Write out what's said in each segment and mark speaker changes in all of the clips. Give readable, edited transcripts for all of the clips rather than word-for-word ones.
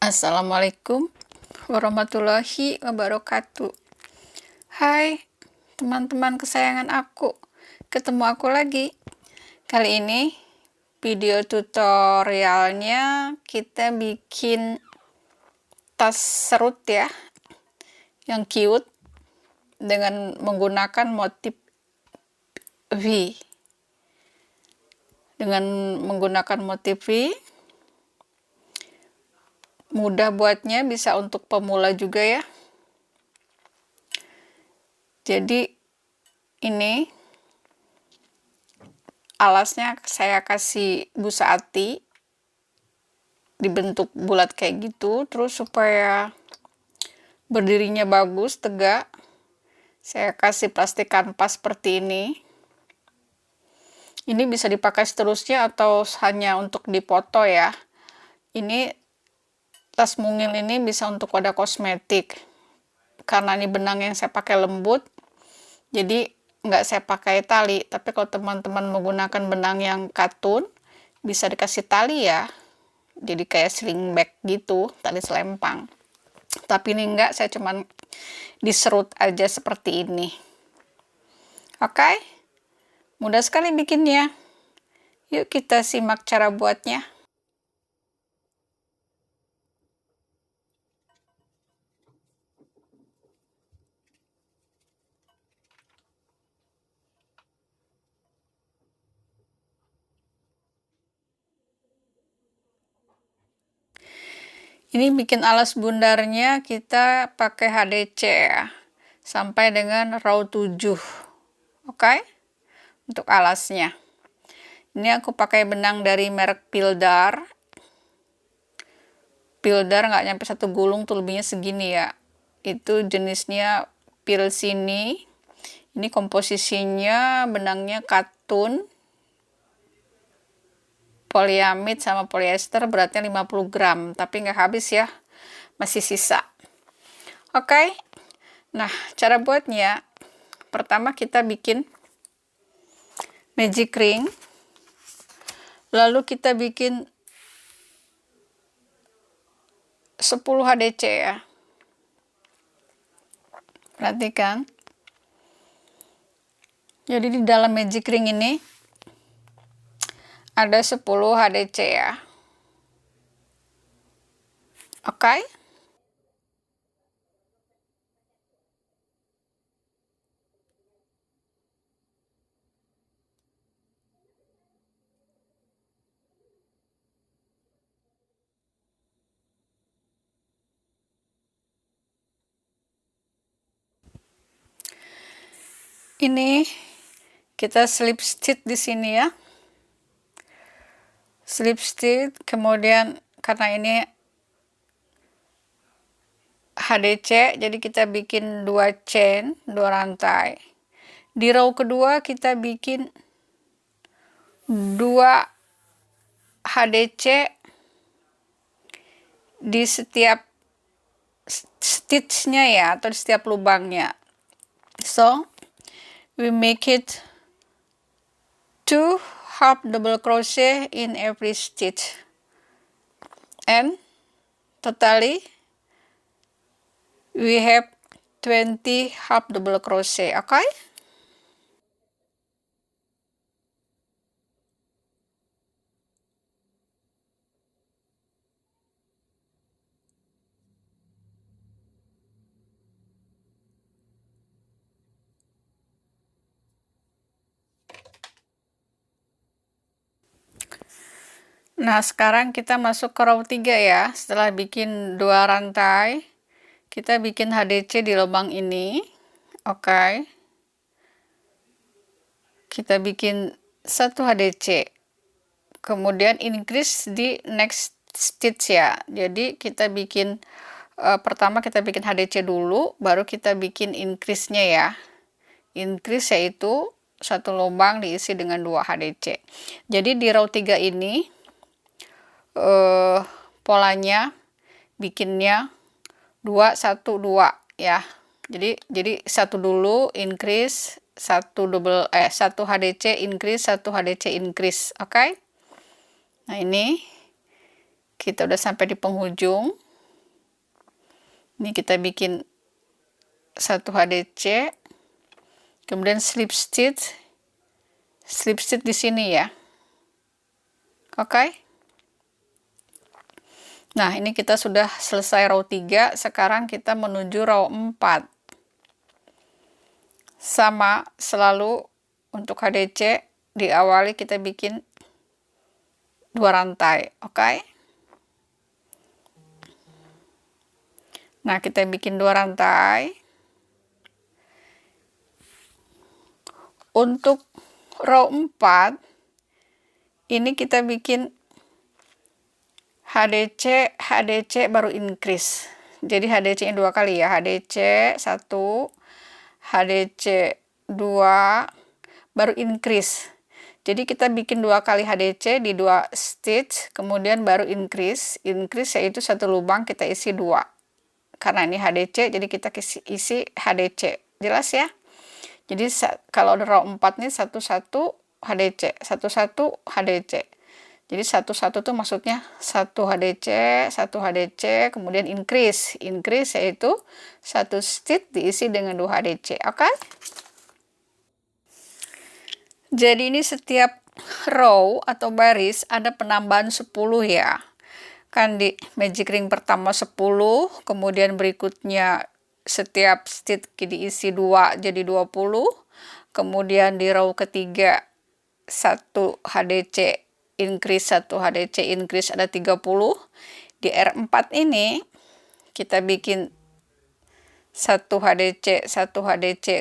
Speaker 1: Assalamualaikum warahmatullahi wabarakatuh. Hai teman-teman kesayangan aku, ketemu aku lagi. Kali ini video tutorialnya kita bikin tas serut ya, yang cute dengan menggunakan motif V. Mudah buatnya, bisa untuk pemula juga ya. Jadi ini alasnya saya kasih busa ati dibentuk bulat kayak gitu, terus supaya berdirinya bagus, tegak, saya kasih plastik kanvas seperti ini. Ini bisa dipakai seterusnya atau hanya untuk dipoto ya. Ini tas mungil ini bisa untuk wadah kosmetik. Karena ini benang yang saya pakai lembut, jadi nggak saya pakai tali. Tapi kalau teman-teman menggunakan benang yang katun, bisa dikasih tali ya. Jadi kayak sling bag gitu, tali selempang. Tapi ini enggak, saya cuman diserut aja seperti ini. Oke, mudah sekali bikinnya. Yuk kita simak cara buatnya. Ini bikin alas bundarnya kita pakai HDC ya, sampai dengan row 7. Oke, untuk alasnya. Ini aku pakai benang dari merek Pildar. Pildar nggak nyampe 1 gulung tuh, lebihnya segini ya. Itu jenisnya pil sini. Ini komposisinya benangnya katun, poliamid sama polyester, beratnya 50 gram, tapi nggak habis ya, masih sisa. Oke, nah cara buatnya, pertama kita bikin magic ring, lalu kita bikin 10 HDC ya, perhatikan. Jadi di dalam magic ring ini ada 10 HDC ya. Oke. Ini kita slip stitch di sini ya. Slip stitch, kemudian karena ini HDC, jadi kita bikin 2 chain, 2 rantai. Di row kedua kita bikin 2 HDC di setiap stitchnya ya, atau di setiap lubangnya. So we make it 2 half double crochet in every stitch, and totally we have 20 half double crochet. Okay. Nah, sekarang kita masuk ke row 3 ya. Setelah bikin 2 rantai, kita bikin HDC di lubang ini. Oke. Kita bikin 1 HDC. Kemudian increase di next stitch ya. Jadi kita bikin pertama kita bikin HDC dulu, baru kita bikin increase-nya ya. Increase yaitu 1 lubang diisi dengan 2 HDC. Jadi di row 3 ini polanya bikinnya 2 1 2 ya. Jadi 1 dulu increase, 1 HDC increase, 1 HDC increase. Oke. Nah, ini kita udah sampai di penghujung. Ini kita bikin 1 HDC, kemudian slip stitch di sini ya. Oke. Nah, ini kita sudah selesai row 3, sekarang kita menuju row 4. Sama selalu untuk HDC diawali kita bikin 2 rantai, oke? Nah, kita bikin 2 rantai. Untuk row 4 ini kita bikin HDC baru increase. Jadi HDC-nya 2 kali ya, HDC 1, HDC 2, baru increase. Jadi kita bikin 2 kali HDC di 2 stitch, kemudian baru increase. Increase yaitu 1 lubang kita isi 2. Karena ini HDC, jadi kita isi HDC. Jelas ya? Jadi kalau row 4 nih 1 HDC, 1 HDC. Jadi 1 tuh maksudnya 1 HDC, kemudian increase. Increase yaitu 1 stitch diisi dengan 2 HDC, oke? Jadi ini setiap row atau baris ada penambahan 10 ya. Kan di magic ring pertama 10, kemudian berikutnya setiap stitch diisi 2 jadi 20. Kemudian di row ketiga 1 HDC increase, 1 HDC increase ada 30. Di R4 ini kita bikin 1 HDC,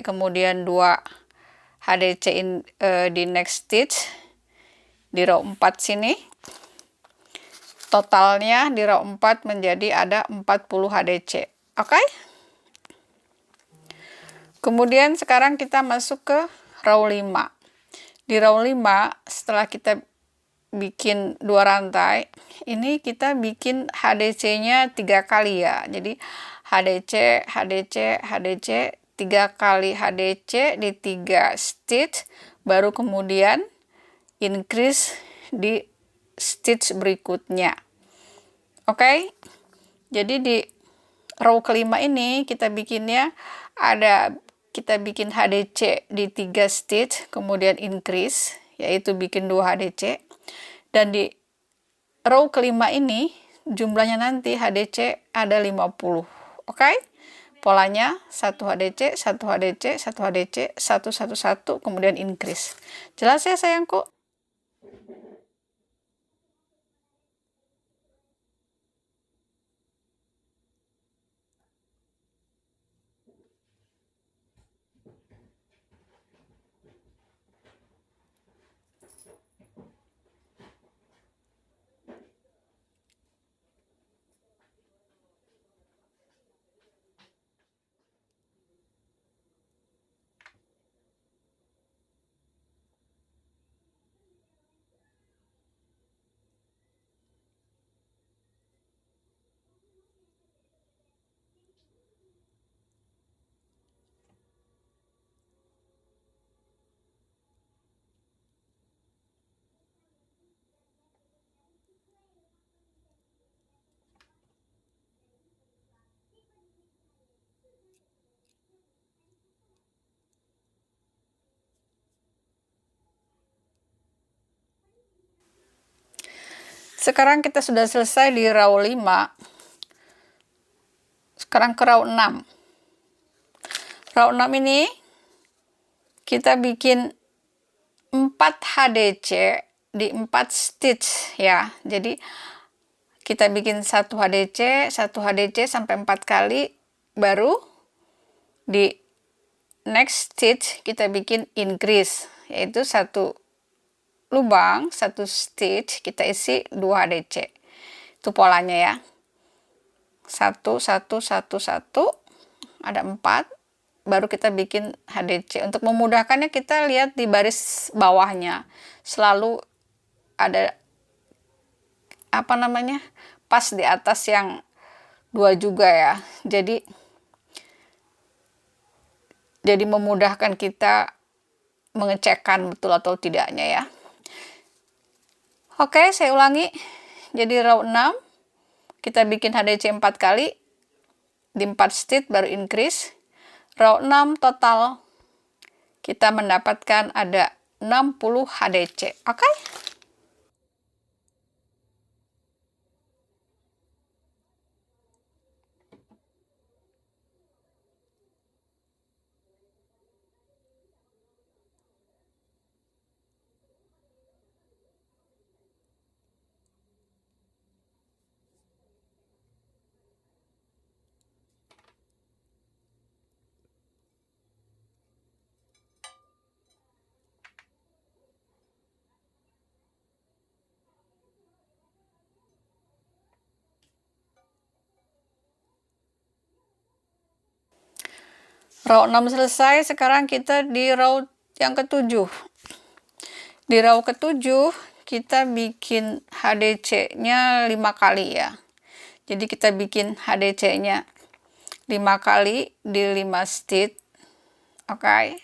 Speaker 1: kemudian 2 HDC di next stitch di row 4 sini. Totalnya di row 4 menjadi ada 40 HDC, oke? Kemudian sekarang kita masuk ke row 5. Di row 5 setelah kita bikin 2 rantai, ini kita bikin HDC-nya 3 kali ya. Jadi HDC 3 kali HDC di 3 stitch, baru kemudian increase di stitch berikutnya. Oke. Jadi di row kelima ini kita bikinnya kita bikin HDC di 3 stitch, kemudian increase yaitu bikin 2 HDC. Dan di row kelima ini jumlahnya nanti HDC ada 50. Oke? Polanya 1 HDC, 1 HDC, 1 HDC, 1 1 1, kemudian increase. Jelas ya sayangku? Sekarang kita sudah selesai di row 5. Sekarang ke row 6. Row 6 ini kita bikin 4 HDC di 4 stitch ya. Jadi kita bikin 1 HDC sampai 4 kali, baru di next stitch kita bikin increase yaitu 1 lubang, 1 stitch kita isi 2 HDC. Itu polanya ya. 1 1 1 1, ada 4, baru kita bikin HDC. Untuk memudahkannya kita lihat di baris bawahnya selalu ada pas di atas yang 2 juga ya. Jadi memudahkan kita mengecekkan betul atau tidaknya ya. Oke, saya ulangi. Jadi row 6 kita bikin HDC 4 kali di 4 stitch baru increase. Row 6 total kita mendapatkan ada 60 HDC. Oke? Row 6 selesai, sekarang kita di row yang ke-7. Di row ke-7 kita bikin HDC-nya 5 kali ya. Jadi kita bikin HDC-nya 5 kali di 5 stitch. Oke.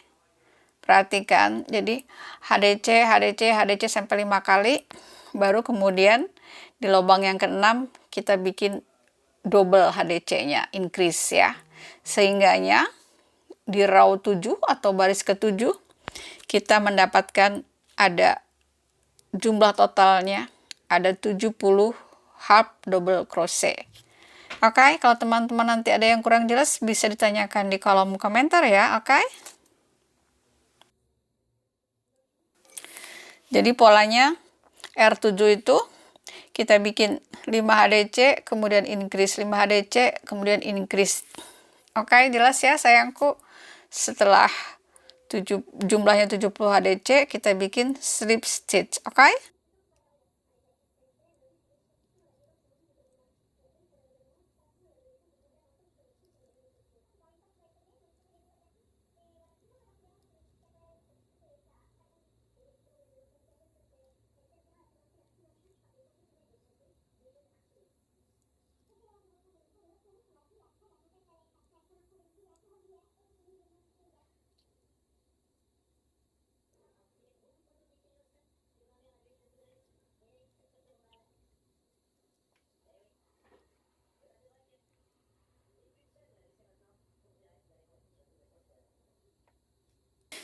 Speaker 1: Perhatikan, jadi HDC, HDC, HDC sampai 5 kali. Baru kemudian di lubang yang ke-6 kita bikin double HDC-nya, increase ya. Sehingganya di row 7 atau baris ke-7 kita mendapatkan ada jumlah totalnya ada 70 half double crochet. Oke, kalau teman-teman nanti ada yang kurang jelas bisa ditanyakan di kolom komentar ya. Oke. Jadi polanya R7 itu kita bikin 5 HDC, kemudian increase 5 HDC, kemudian increase. Oke, jelas ya sayangku. Setelah jumlahnya 70 HDC, kita bikin slip stitch. Oke?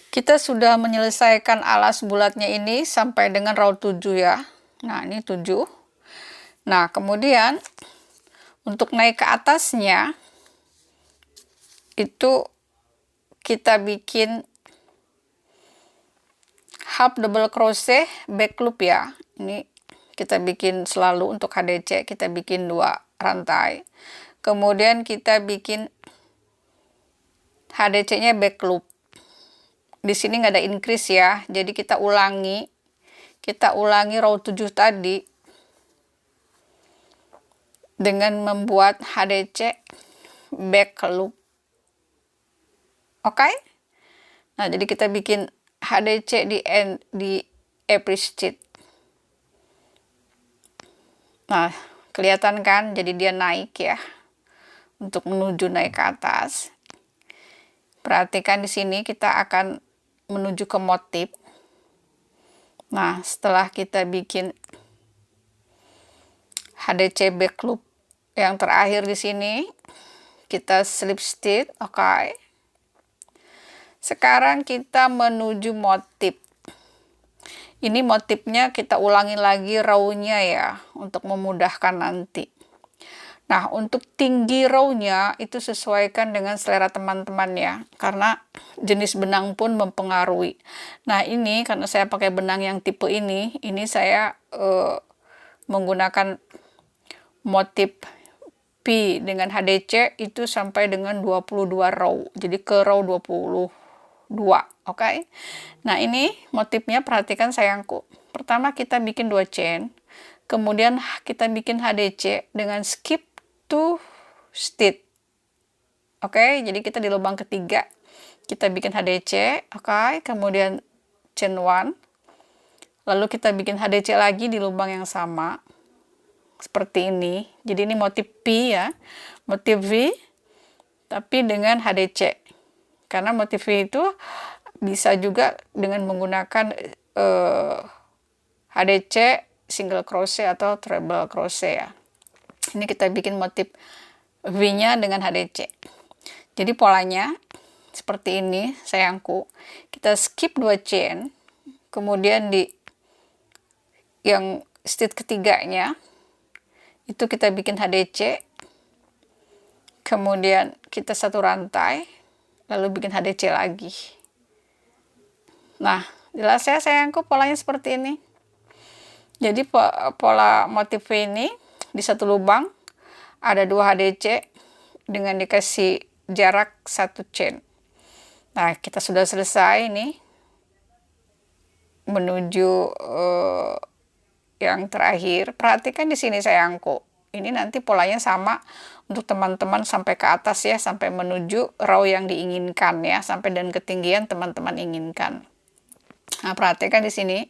Speaker 1: Kita sudah menyelesaikan alas bulatnya ini sampai dengan row 7 ya. Nah, ini 7. Nah, kemudian untuk naik ke atasnya itu kita bikin half double crochet back loop ya. Ini kita bikin selalu untuk HDC, kita bikin 2 rantai. Kemudian kita bikin HDC-nya back loop. Di sini nggak ada increase ya, jadi kita ulangi row 7 tadi dengan membuat HDC back loop. Oke? Nah, jadi kita bikin HDC di every stitch. Nah, kelihatan kan, jadi dia naik ya, untuk menuju naik ke atas. Perhatikan di sini kita akan menuju ke motif. Nah, setelah kita bikin HDC back loop yang terakhir di sini, kita slip stitch. Oke. Sekarang kita menuju motif. Ini motifnya kita ulangi lagi row-nya ya, untuk memudahkan nanti. Nah, untuk tinggi row-nya itu sesuaikan dengan selera teman-teman ya, karena jenis benang pun mempengaruhi. Nah, ini karena saya pakai benang yang tipe ini saya menggunakan motif P dengan HDC itu sampai dengan 22 row. Jadi ke row 22. Oke. Nah, ini motifnya perhatikan sayangku. Pertama kita bikin 2 chain, kemudian kita bikin HDC dengan skip 2 stitch. Oke, jadi kita di lubang ketiga kita bikin HDC. Oke, kemudian chain 1, lalu kita bikin HDC lagi di lubang yang sama seperti ini. Jadi ini motif P ya, motif V tapi dengan HDC, karena motif V itu bisa juga dengan menggunakan HDC single crochet atau treble crochet ya. Ini kita bikin motif V-nya dengan HDC. Jadi polanya seperti ini sayangku. Kita skip 2 chain, kemudian di yang stitch ketiganya itu kita bikin HDC, kemudian kita satu rantai, lalu bikin HDC lagi. Nah, jelas ya sayangku, polanya seperti ini. Jadi pola motif ini di satu lubang ada 2 HDC dengan dikasih jarak 1 chain. Nah, kita sudah selesai nih menuju yang terakhir. Perhatikan di sini sayangku. Ini nanti polanya sama untuk teman-teman sampai ke atas ya, sampai menuju row yang diinginkan ya, sampai dan ketinggian teman-teman inginkan. Nah, perhatikan di sini.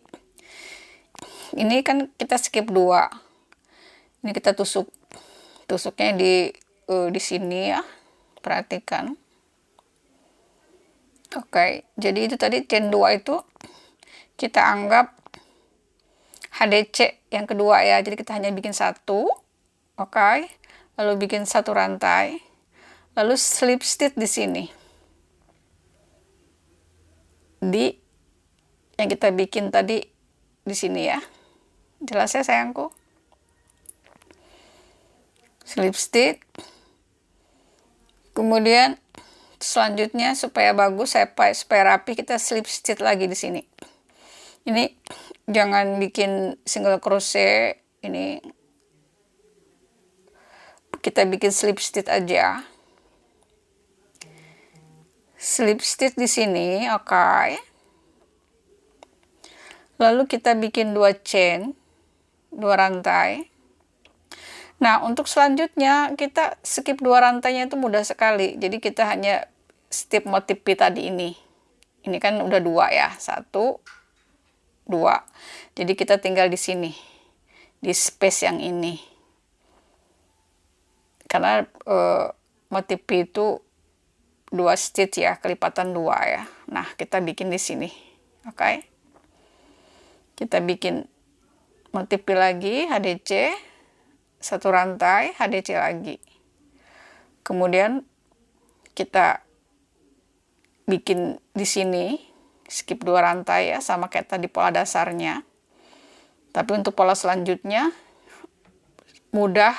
Speaker 1: Ini kan kita skip 2. Ini kita tusuknya di sini ya. Perhatikan. Oke, jadi itu tadi chain 2 itu kita anggap HDC yang kedua ya. Jadi kita hanya bikin 1. Oke. Lalu bikin 1 rantai. Lalu slip stitch di sini. Di yang kita bikin tadi di sini ya. Jelas ya sayangku? Slip stitch. Kemudian selanjutnya supaya bagus, supaya rapi, kita slip stitch lagi di sini. Ini jangan bikin single crochet, ini kita bikin slip stitch aja. Slip stitch di sini, oke. Lalu kita bikin 2 chain, 2 rantai. Nah, untuk selanjutnya kita skip 2 rantainya itu mudah sekali. Jadi kita hanya stitch motif P tadi ini. Ini kan udah 2 ya. 1, 2. Jadi kita tinggal di sini. Di space yang ini. Karena motif P itu 2 stitch ya, kelipatan 2 ya. Nah, kita bikin di sini. Oke. Kita bikin motif P lagi, HDC, 1 rantai, HDC lagi. Kemudian kita bikin di sini, skip 2 rantai ya, sama kayak tadi pola dasarnya. Tapi untuk pola selanjutnya mudah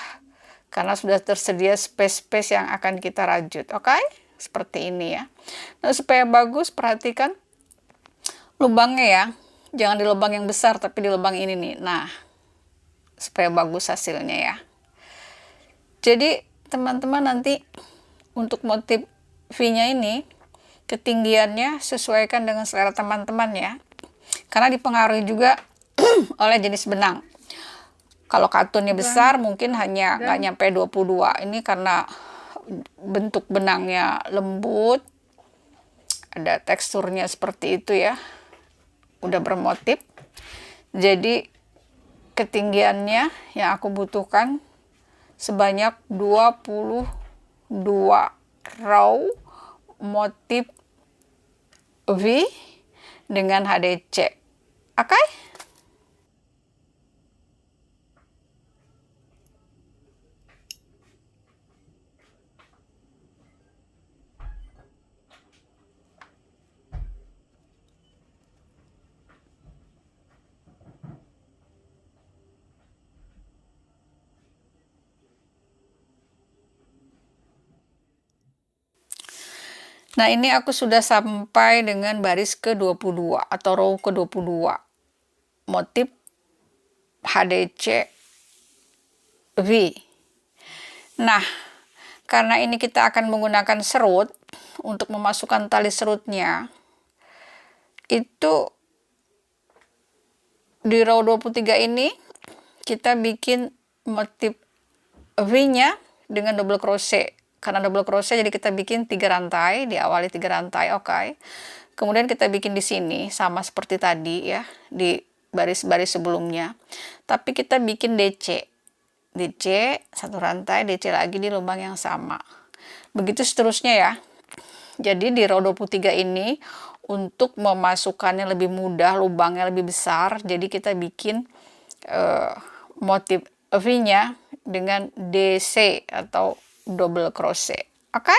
Speaker 1: karena sudah tersedia space-space yang akan kita rajut. Oke? Seperti ini ya. Nah, supaya bagus, perhatikan lubangnya ya. Jangan di lubang yang besar, tapi di lubang ini nih. Nah, supaya bagus hasilnya ya. Jadi, teman-teman nanti untuk motif V-nya ini, ketinggiannya sesuaikan dengan selera teman-teman ya. Karena dipengaruhi juga oleh jenis benang. Kalau katunnya besar, mungkin hanya nggak nyampe 22. Ini karena bentuk benangnya lembut, ada teksturnya seperti itu ya. Udah bermotif, jadi ketinggiannya yang aku butuhkan sebanyak 22 row motif V dengan HDC. Oke? Nah, ini aku sudah sampai dengan baris ke-22 atau row ke-22. Motif HDC V. Nah, karena ini kita akan menggunakan serut untuk memasukkan tali serutnya. Itu di row 23 ini kita bikin motif V-nya dengan double crochet. Karena double crochet jadi kita bikin 3 rantai, diawali 3 rantai, oke. Kemudian kita bikin di sini sama seperti tadi ya, di baris-baris sebelumnya. Tapi kita bikin DC. DC 1 rantai, DC lagi di lubang yang sama. Begitu seterusnya ya. Jadi di row 23 ini untuk memasukkannya lebih mudah, lubangnya lebih besar, jadi kita bikin motif V-nya dengan DC atau double crochet. Oke?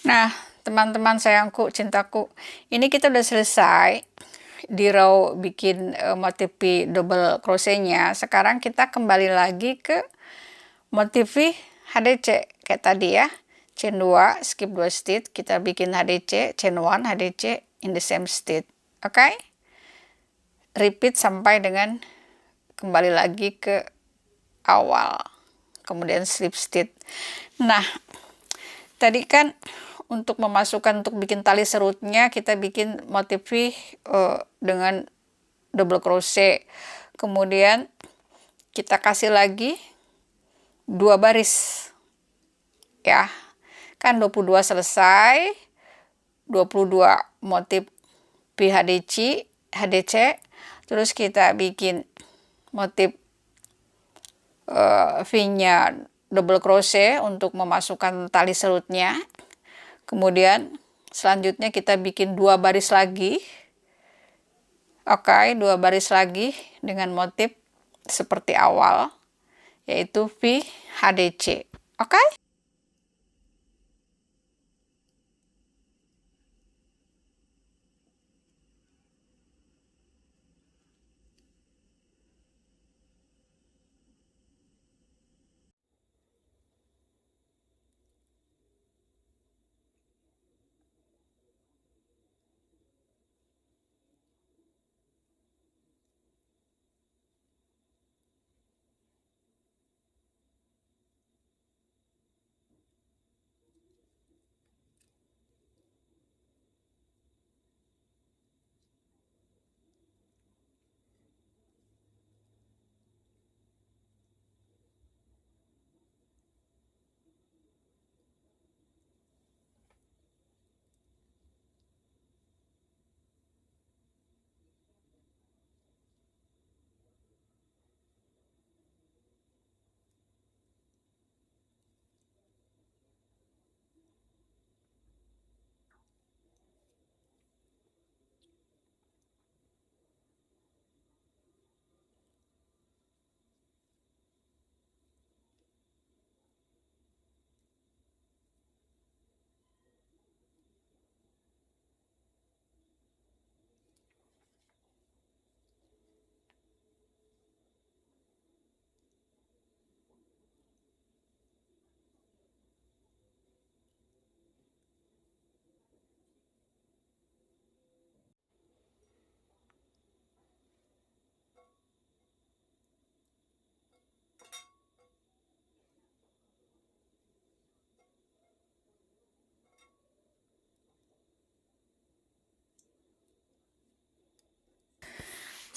Speaker 1: Nah, teman-teman sayangku, cintaku, ini kita udah selesai di row bikin motif double crochetnya. Sekarang kita kembali lagi ke motif HDC kayak tadi ya. Chain 2, skip 2 stitch, kita bikin HDC, chain 1, HDC in the same stitch. Oke? Repeat sampai dengan kembali lagi ke awal. Kemudian slip stitch. Nah, tadi kan untuk memasukkan untuk bikin tali serutnya kita bikin motif dengan double crochet. Kemudian kita kasih lagi 2 baris. Ya. Kan 22 selesai. 22 motif HDC, terus kita bikin motif V-nya double crochet untuk memasukkan tali serutnya. Kemudian selanjutnya kita bikin 2 baris lagi. Oke, 2 baris lagi dengan motif seperti awal, yaitu V HDC. Oke?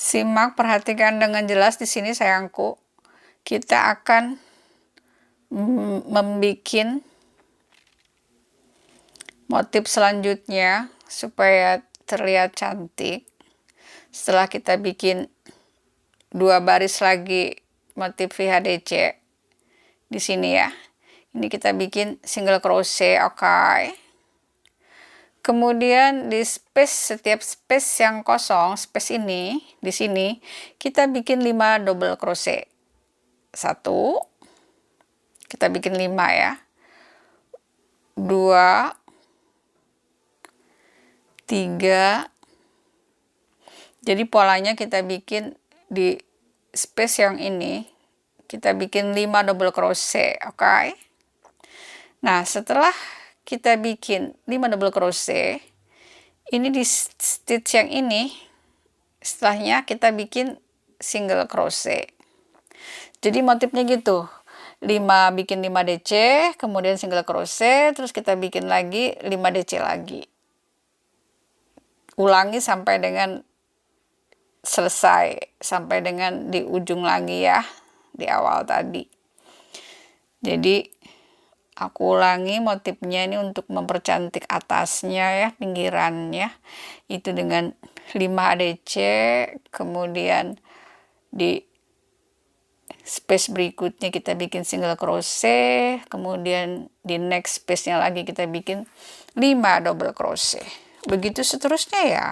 Speaker 1: Simak, perhatikan dengan jelas di sini sayangku. Kita akan membuat motif selanjutnya supaya terlihat cantik. Setelah kita bikin 2 baris lagi motif VHDC di sini ya. Ini kita bikin single crochet, oke. Kemudian di setiap space yang kosong, space ini di sini kita bikin 5 double crochet. 1, kita bikin 5 ya. 2, 3. Jadi polanya kita bikin di space yang ini kita bikin 5 double crochet, oke. Nah, setelah kita bikin 5 double crochet, ini di stitch yang ini setelahnya kita bikin single crochet. Jadi motifnya gitu, bikin 5 DC, kemudian single crochet, terus kita bikin lagi 5 DC lagi. Ulangi sampai dengan selesai, sampai dengan di ujung lagi ya, di awal tadi. Jadi aku ulangi motifnya ini untuk mempercantik atasnya ya, pinggirannya itu dengan 5 DC, kemudian di space berikutnya kita bikin single crochet, kemudian di next space-nya lagi kita bikin 5 double crochet. Begitu seterusnya ya.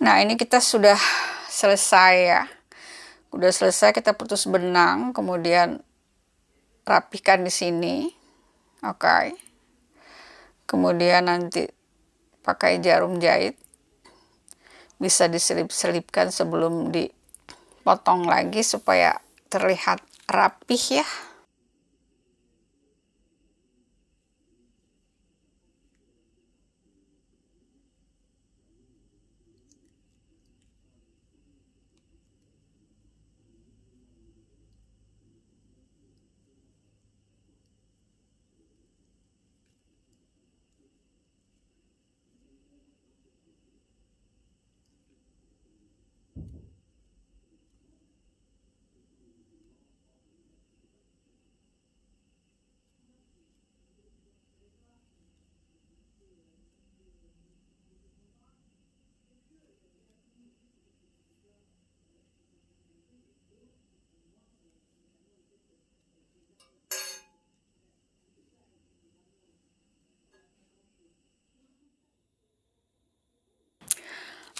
Speaker 1: Nah, ini kita sudah selesai ya. Udah selesai, kita putus benang, kemudian rapikan di sini. Oke. Kemudian nanti pakai jarum jahit. Bisa diselip-selipkan sebelum dipotong lagi supaya terlihat rapih ya.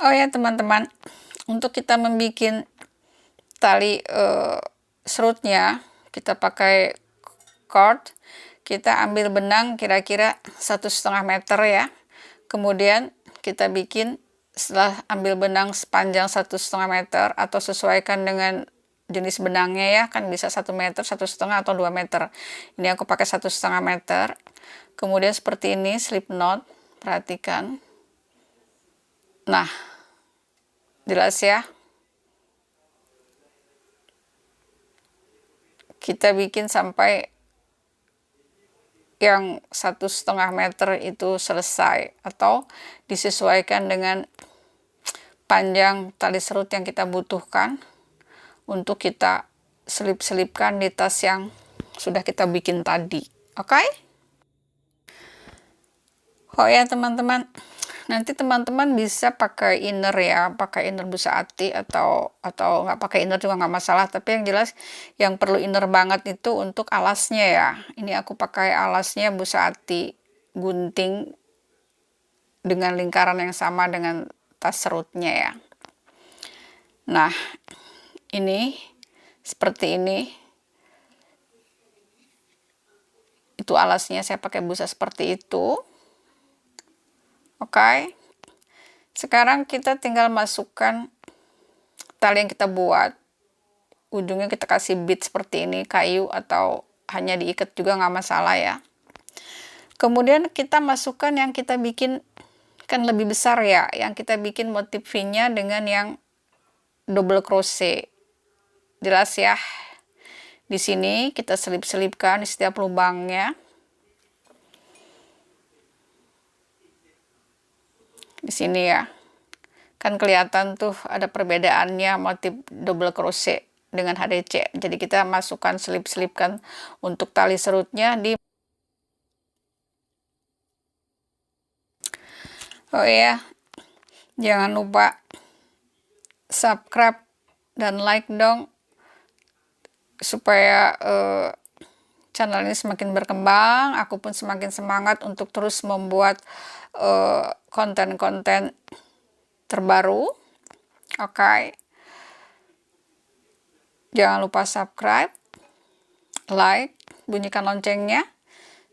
Speaker 1: Oh ya teman-teman, untuk kita membuat tali serutnya, kita pakai cord. Kita ambil benang kira-kira 1,5 meter ya. Kemudian kita bikin, setelah ambil benang sepanjang 1,5 meter, atau sesuaikan dengan jenis benangnya ya, kan bisa 1 meter, 1,5 atau 2 meter. Ini aku pakai 1,5 meter. Kemudian seperti ini slip knot, perhatikan. Nah, jelas ya. Kita bikin sampai yang 1,5 meter itu selesai, atau disesuaikan dengan panjang tali serut yang kita butuhkan untuk kita selip-selipkan di tas yang sudah kita bikin tadi. Oke? Oh ya teman-teman, nanti teman-teman bisa pakai inner ya, pakai inner busa ati, atau nggak pakai inner juga nggak masalah. Tapi yang jelas yang perlu inner banget itu untuk alasnya ya. Ini aku pakai alasnya busa ati gunting dengan lingkaran yang sama dengan tas serutnya ya. Nah, ini seperti ini. Itu alasnya saya pakai busa seperti itu. Oke. Sekarang kita tinggal masukkan tali yang kita buat. Ujungnya kita kasih bead seperti ini, kayu atau hanya diikat juga nggak masalah ya. Kemudian kita masukkan yang kita bikin, kan lebih besar ya, yang kita bikin motif V-nya dengan yang double crochet. Jelas ya. Di sini kita selip-selipkan di setiap lubangnya. Di sini ya. Kan kelihatan tuh ada perbedaannya motif double crochet dengan HDC. Jadi kita masukkan selip-selipkan untuk tali serutnya di. Oh ya, jangan lupa subscribe dan like dong, supaya channel ini semakin berkembang. Aku pun semakin semangat untuk terus membuat konten-konten terbaru. Oke. Jangan lupa subscribe, like, bunyikan loncengnya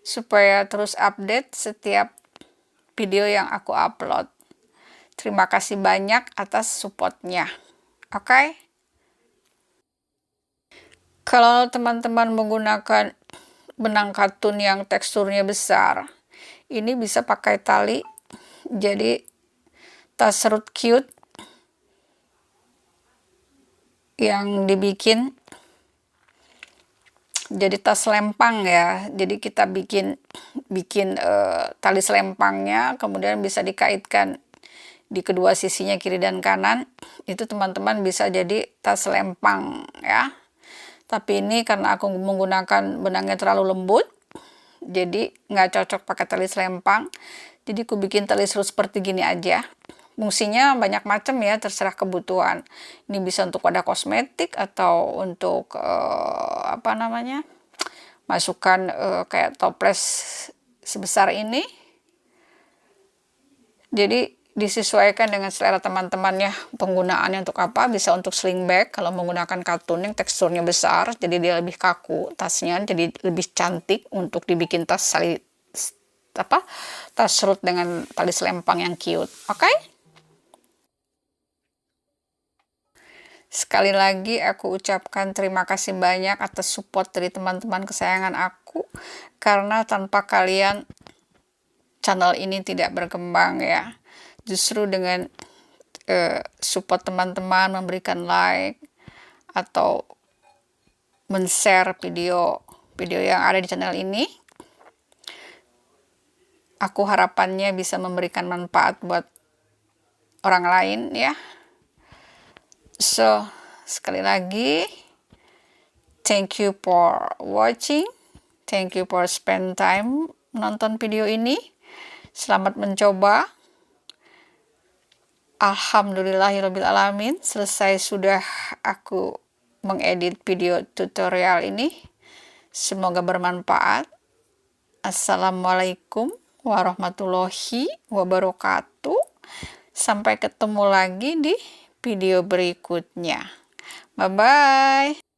Speaker 1: supaya terus update setiap video yang aku upload. Terima kasih banyak atas supportnya. Oke. Kalau teman-teman menggunakan benang katun yang teksturnya besar, ini bisa pakai tali jadi tas serut cute yang dibikin jadi tas selempang ya. Jadi kita bikin tali selempangnya, kemudian bisa dikaitkan di kedua sisinya, kiri dan kanan. Itu teman-teman bisa jadi tas selempang ya. Tapi ini karena aku menggunakan benangnya terlalu lembut, jadi nggak cocok pakai tali selempang. Jadi aku bikin tali serut seperti gini aja. Fungsinya banyak macam ya, terserah kebutuhan. Ini bisa untuk wadah kosmetik atau untuk apa namanya, masukkan kayak toples sebesar ini. Jadi disesuaikan dengan selera teman-teman ya, penggunaannya untuk apa. Bisa untuk sling bag kalau menggunakan katun yang teksturnya besar, jadi dia lebih kaku tasnya, jadi lebih cantik untuk dibikin tas tas serut dengan tali selempang yang cute. Oke? Sekali lagi aku ucapkan terima kasih banyak atas support dari teman-teman kesayangan aku, karena tanpa kalian channel ini tidak berkembang ya. Justru dengan support teman-teman, memberikan like atau men-share video yang ada di channel ini, aku harapannya bisa memberikan manfaat buat orang lain ya. So, sekali lagi, thank you for watching, thank you for spend time nonton video ini. Selamat mencoba. Alhamdulillahirrabbilalamin, selesai sudah aku mengedit video tutorial ini. Semoga bermanfaat. Assalamualaikum warahmatullahi wabarakatuh. Sampai ketemu lagi di video berikutnya. Bye-bye.